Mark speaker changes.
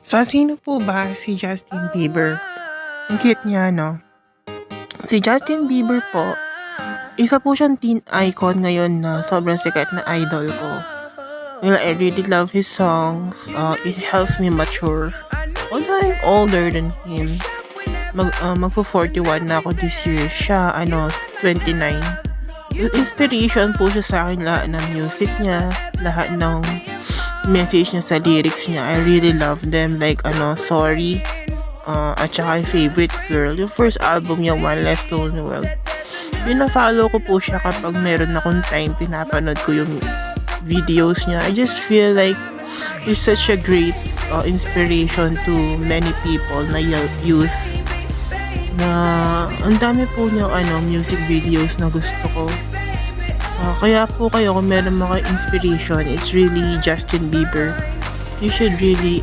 Speaker 1: Sa sino po ba si Justin Bieber? Ang cute niya, no? Si Justin Bieber po, isa po siyang teen icon ngayon na sobrang sikat na idol ko. Well, I really love his songs. It helps me mature. Although I'm older than him, magpo-41 na ako this year. Siya, 29. Yung inspiration po siya sa akin, lahat ng music niya, lahat ng message niya sa lyrics niya. I really love them. Like, Sorry, at saka yung Favorite Girl. Yung first album niya, One Less Lonely World. Yun, na-follow ko po siya kapag meron akong time, pinapanood ko yung videos niya. I just feel like he's such a great inspiration to many people na youth, na ang dami po niya music videos na gusto ko. Kaya po kayo, kung meron mga inspiration, it's really Justin Bieber. You should really